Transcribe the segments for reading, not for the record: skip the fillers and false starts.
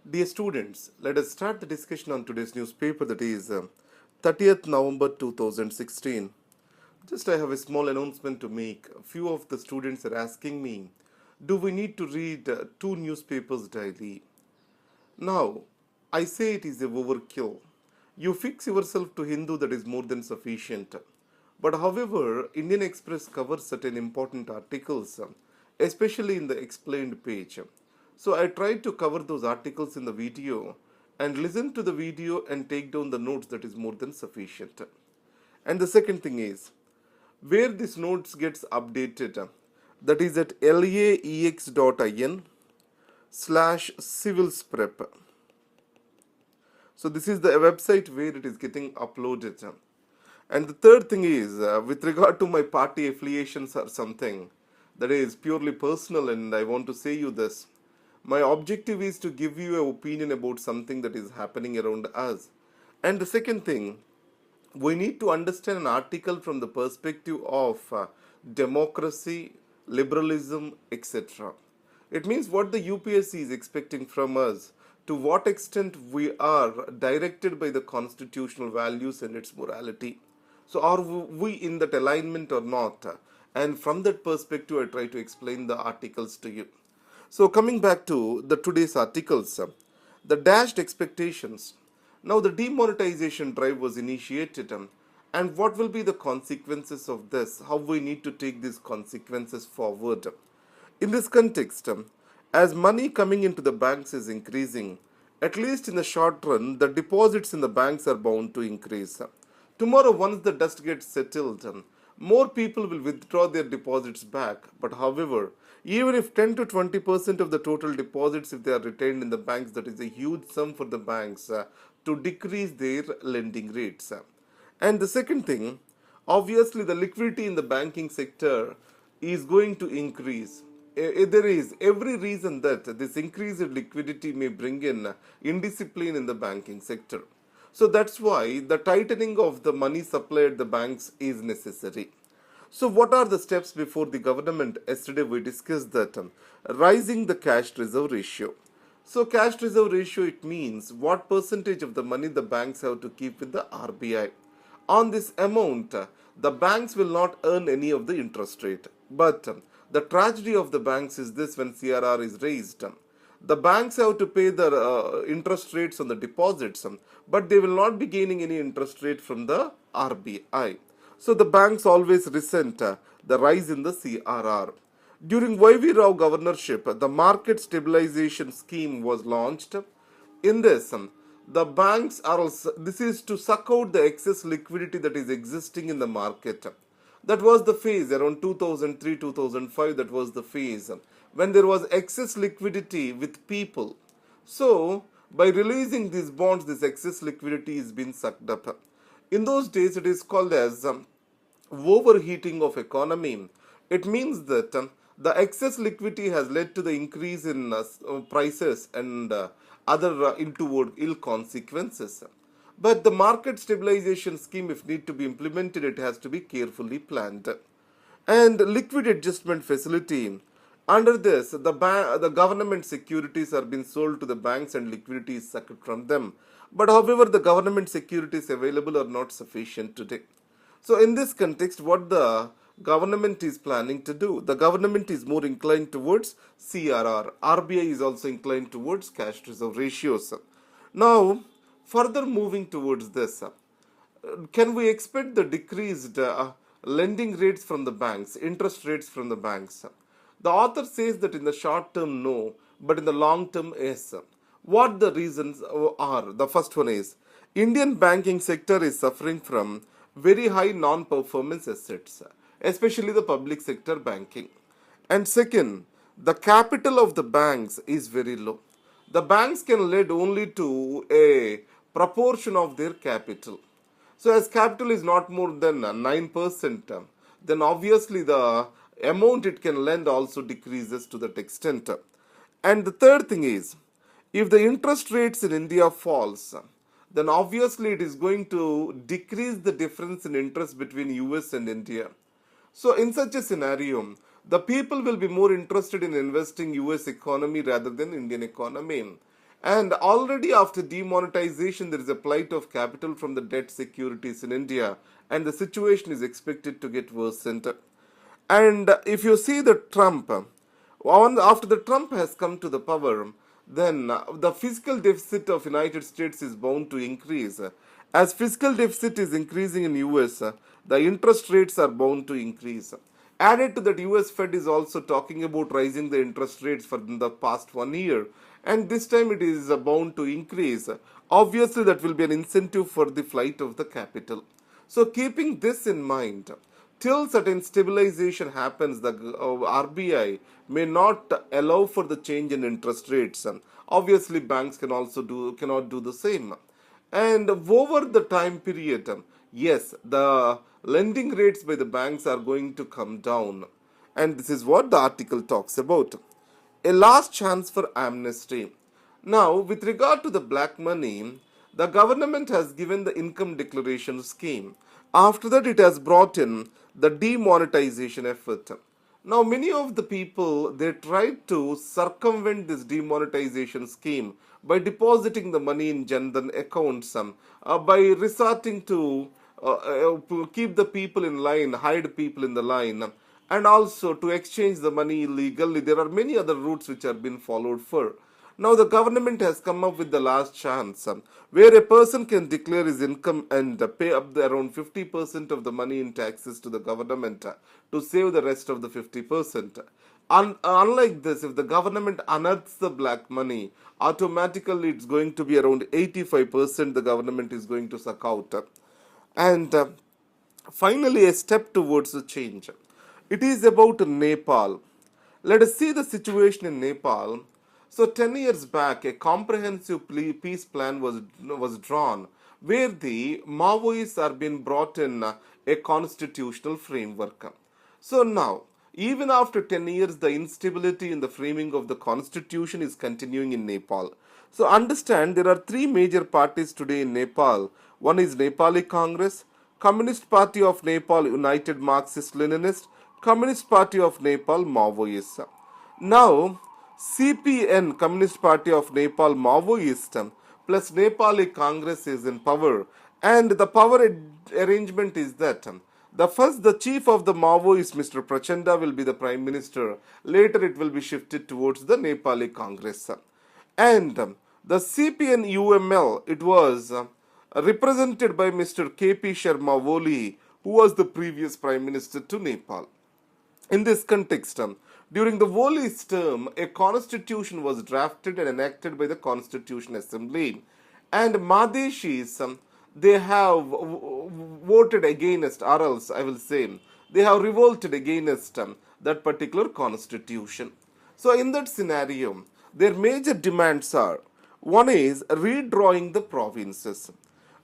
Dear students, let us start the discussion on today's newspaper, that is 30th November 2016. Just I have a small announcement to make. A few of the students are asking me, do we need to read two newspapers daily? Now, I say it is a overkill. You fix yourself to Hindu, that is more than sufficient. But however, Indian Express covers certain important articles, especially in the explained page. So I tried to cover those articles in the video and listen to the video and take down the notes, that is more than sufficient. And the second thing is, where this notes gets updated, that is at laex.in slash civilsprep. So this is the website where it is getting uploaded. And the third thing is, with regard to my party affiliations or something, that is purely personal, and I want to say you this. My objective is to give you an opinion about something that is happening around us. And the second thing, we need to understand an article from the perspective of democracy, liberalism, etc. It means what the UPSC is expecting from us, to what extent we are directed by the constitutional values and its morality. So are we in that alignment or not? And from that perspective, I try to explain the articles to you. So coming back to the today's articles, the dashed expectations. Now the demonetization drive was initiated, and what will be the consequences of this? How we need to take these consequences forward? In this context, as money coming into the banks is increasing, at least in the short run, the deposits in the banks are bound to increase. Tomorrow, once the dust gets settled, more people will withdraw their deposits back. But however, even if 10 to 20% of the total deposits, if they are retained in the banks, that is a huge sum for the banks to decrease their lending rates. And the second thing, obviously, the liquidity in the banking sector is going to increase. There is every reason that this increased liquidity may bring in indiscipline in the banking sector. So that's why the tightening of the money supply at the banks is necessary. So what are the steps before the government? Yesterday we discussed that rising the cash reserve ratio. So cash reserve ratio, it means what percentage of the money the banks have to keep with the RBI. On this amount, the banks will not earn any of the interest rate. But the tragedy of the banks is this: when CRR is raised, the banks have to pay the interest rates on the deposits, but they will not be gaining any interest rate from the RBI. So the banks always resent the rise in the CRR. During Y.V. Rao governorship, the market stabilization scheme was launched. In this, the banks are also, this is to suck out the excess liquidity that is existing in the market. That was the phase around 2003-2005. That was the phase when there was excess liquidity with people. So by releasing these bonds, this excess liquidity is being sucked up. In those days, it is called as overheating of economy. It means that the excess liquidity has led to the increase in prices and other untoward ill consequences. But the market stabilization scheme, if need to be implemented, it has to be carefully planned. And liquid adjustment facility. Under this, the government securities are being sold to the banks and liquidity is sucked from them. But however, the government securities available are not sufficient today. So in this context, what the government is planning to do? The government is more inclined towards CRR. RBI is also inclined towards cash reserve ratios. Now, further moving towards this, can we expect the decreased lending rates from the banks, interest rates from the banks? The author says that in the short term, no, but in the long term, yes. What the reasons are? The first one is, Indian banking sector is suffering from very high non-performance assets, especially the public sector banking. And second, the capital of the banks is very low. The banks can lend only to a proportion of their capital. So as capital is not more than 9%, then obviously the amount it can lend also decreases to that extent. And the third thing is, if the interest rates in India falls, then obviously it is going to decrease the difference in interest between US and India. So in such a scenario, the people will be more interested in investing US economy rather than Indian economy. And already after demonetization, there is a flight of capital from the debt securities in India, and the situation is expected to get worsened. And if you see the Trump, after the Trump has come to the power, then the fiscal deficit of United States is bound to increase. As fiscal deficit is increasing in US, the interest rates are bound to increase. Added to that, US Fed is also talking about raising the interest rates for the past 1 year, and this time it is bound to increase. Obviously, that will be an incentive for the flight of the capital. So, keeping this in mind, till certain stabilization happens, the RBI may not allow for the change in interest rates. Obviously, banks cannot do the same. And over the time period, yes, the lending rates by the banks are going to come down. And this is what the article talks about. A last chance for amnesty. Now, with regard to the black money, the government has given the income declaration scheme. After that, it has brought in the demonetization effort. Now, many of the people they tried to circumvent this demonetization scheme by depositing the money in Jandan accounts, by resorting to keep the people in line, hide people in the line, and also to exchange the money illegally. There are many other routes which have been followed for. Now, the government has come up with the last chance where a person can declare his income and pay up around 50% of the money in taxes to the government to save the rest of the 50%. Unlike this, if the government unearths the black money, automatically it's going to be around 85% the government is going to suck out. And finally, a step towards the change. It is about Nepal. Let us see the situation in Nepal. So 10 years back, a comprehensive peace plan was drawn where the Maoists are being brought in a constitutional framework. So now, even after 10 years, the instability in the framing of the constitution is continuing in Nepal. So understand there are three major parties today in Nepal. One is Nepali Congress, Communist Party of Nepal United Marxist Leninist, Communist Party of Nepal Maoist. Now, CPN Communist Party of Nepal Maoist plus Nepali Congress is in power, and the power arrangement is that the chief of the Maoist, Mr. Prachanda, will be the prime minister. Later, it will be shifted towards the Nepali Congress. And the CPN UML, it was represented by Mr. KP Sharma Oli, who was the previous prime minister to Nepal. In this context, during the Woli's term, a constitution was drafted and enacted by the Constitution Assembly, and Madeshis, they have voted against, or else I will say, they have revolted against that particular constitution. So, in that scenario, their major demands are: one is redrawing the provinces.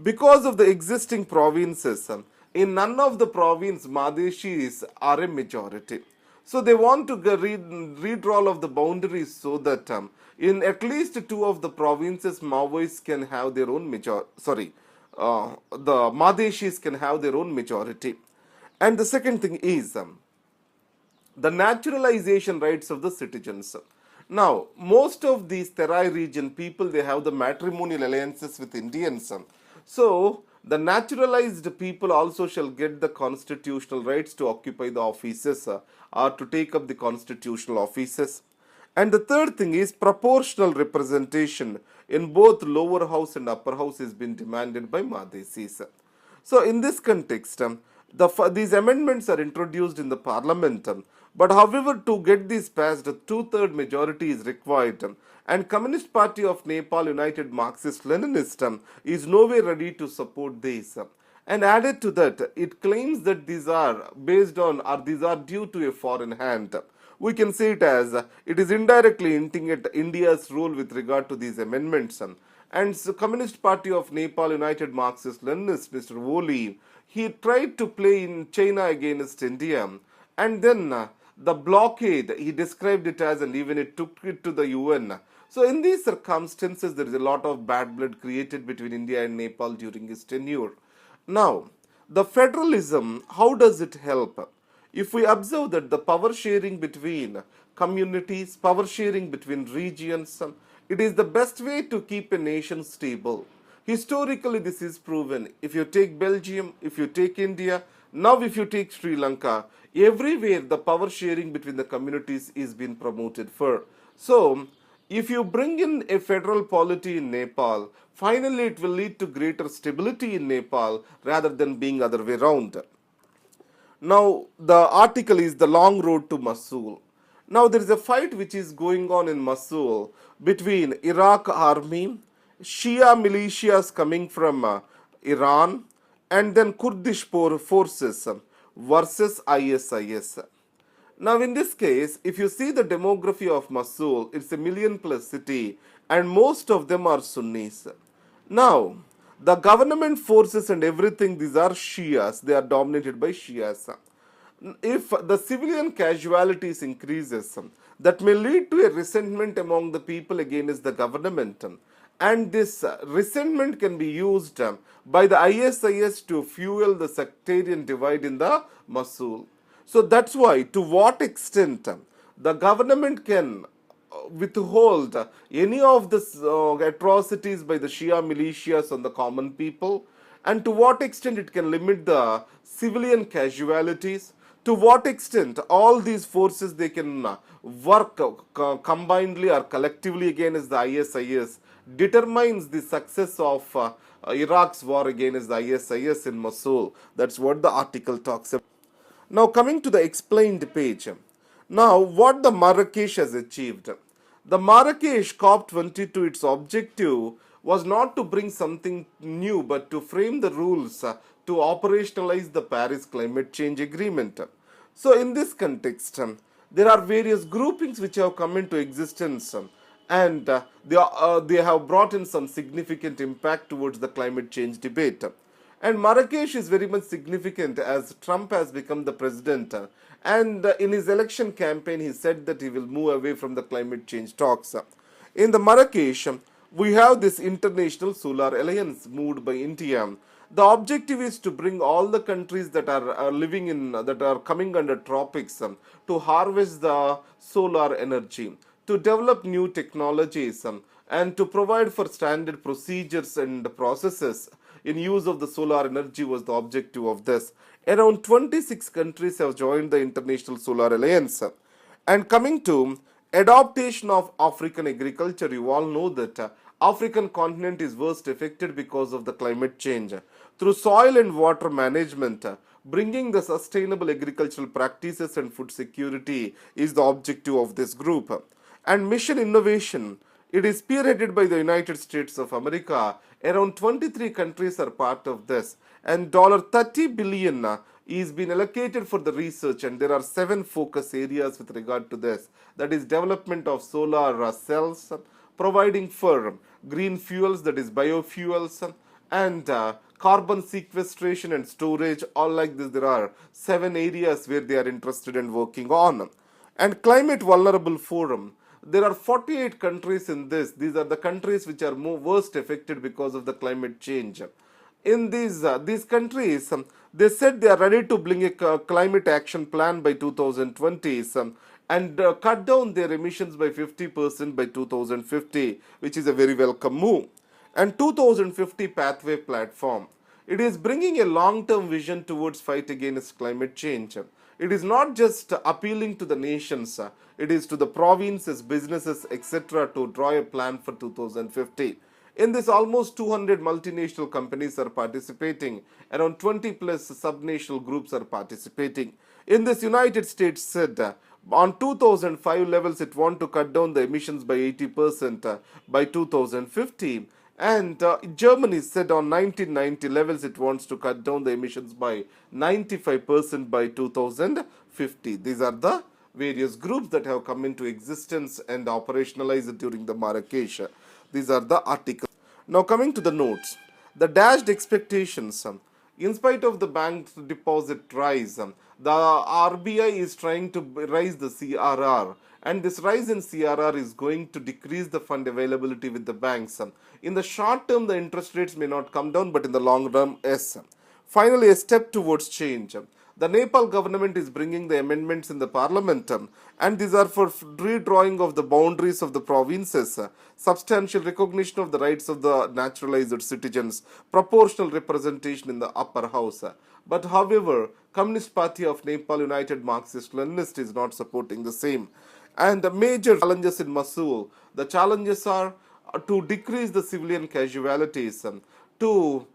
Because of the existing provinces, in none of the province Madeshis are a majority. So they want to redraw of the boundaries so that in at least two of the provinces Maoists can have their own the Madeshis can have their own majority. And the second thing is the naturalization rights of the citizens. Now, most of these Terai region people, they have the matrimonial alliances with Indians. So, the naturalized people also shall get the constitutional rights to occupy the offices or to take up the constitutional offices. And the third thing is proportional representation in both lower house and upper house has been demanded by Madhesis. So, in this context, these amendments are introduced in the parliament, but however, to get these passed, a two-third majority is required, and Communist Party of Nepal United Marxist Leninist is nowhere ready to support this. And added to that, it claims that these are based on or these are due to a foreign hand. We can say it as it is indirectly hinting at India's role with regard to these amendments. And the Communist Party of Nepal United Marxist Leninist, Mr. Woli, he tried to play in China against India, and then the blockade, he described it as, and even it took it to the UN. So in these circumstances, there is a lot of bad blood created between India and Nepal during his tenure. Now, the federalism, how does it help? If we observe that the power sharing between communities, power sharing between regions, It is the best way to keep a nation stable. Historically, this is proven. If you take Belgium, if you take India, now if you take Sri Lanka, everywhere the power sharing between the communities is being promoted for. So, if you bring in a federal polity in Nepal, finally it will lead to greater stability in Nepal rather than being other way around. Now, the article is the long road to Mosul. Now, there is a fight which is going on in Mosul between Iraq army, Shia militias coming from Iran, and then Kurdish forces versus ISIS. Now, in this case, if you see the demography of Mosul, it's a million plus city, and most of them are Sunnis. Now, the government forces and everything, these are Shias, they are dominated by Shias. If the civilian casualties increases, that may lead to a resentment among the people against the government. And this resentment can be used by the ISIS to fuel the sectarian divide in the Mosul. So that's why, to what extent the government can withhold any of the atrocities by the Shia militias on the common people, and to what extent it can limit the civilian casualties, to what extent all these forces they can work combinedly or collectively against the ISIS determines the success of Iraq's war against the ISIS in Mosul. That's what the article talks about. Now, coming to the explained page. Now, what the Marrakesh has achieved. The Marrakesh COP22, its objective was not to bring something new but to frame the rules to operationalize the Paris Climate Change Agreement. So, in this context, there are various groupings which have come into existence and they have brought in some significant impact towards the climate change debate. And Marrakesh is very much significant as Trump has become the president. And in his election campaign, he said that he will move away from the climate change talks. In the Marrakesh, we have this International Solar Alliance moved by India. The objective is to bring all the countries that are living in, that are coming under tropics to harvest the solar energy, to develop new technologies, and to provide for standard procedures and processes in use of the solar energy was the objective of this. Around 26 countries have joined the International Solar Alliance. And coming to adaptation of African agriculture, you all know that African continent is worst affected because of the climate change. Through soil and water management, bringing the sustainable agricultural practices and food security is the objective of this group. And mission innovation, it is spearheaded by the United States of America. Around 23 countries are part of this, and $30 billion is being allocated for the research, and there are 7 focus areas with regard to this. That is development of solar cells, providing for green fuels, that is biofuels, and carbon sequestration and storage. All like this, there are 7 areas where they are interested in working on. And climate vulnerable forum, there are 48 countries in this. These are the countries which are worst affected because of the climate change. In these countries, they said they are ready to bring a climate action plan by 2020 and cut down their emissions by 50% by 2050, which is a very welcome move. And 2050 pathway platform, it is bringing a long-term vision towards fight against climate change. It is not just appealing to the nations, it is to the provinces, businesses, etc. to draw a plan for 2050. In this, almost 200 multinational companies are participating. Around 20 plus subnational groups are participating. In this, United States said on 2005 levels, it wants to cut down the emissions by 80% by 2050. And Germany said on 1990 levels it wants to cut down the emissions by 95% by 2050. These are the various groups that have come into existence and operationalized during the Marrakesh. These are the articles. Now coming to the notes. The dashed expectations. In spite of the bank deposit rise, the RBI is trying to raise the CRR, and this rise in CRR is going to decrease the fund availability with the banks. In the short term, the interest rates may not come down, but in the long run, yes. Finally, a step towards change. The Nepal government is bringing the amendments in the parliament, and these are for redrawing of the boundaries of the provinces, substantial recognition of the rights of the naturalized citizens, proportional representation in the upper house. But however, Communist Party of Nepal United Marxist Leninist is not supporting the same. And the major challenges in Mosul, the challenges are to decrease the civilian casualties, to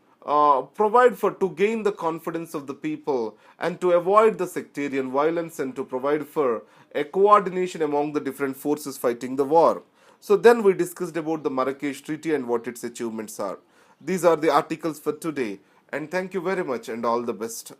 provide for to gain the confidence of the people and to avoid the sectarian violence and to provide for a coordination among the different forces fighting the war. So then we discussed about the Marrakesh Treaty and what its achievements are. These are the articles for today, and thank you very much and all the best.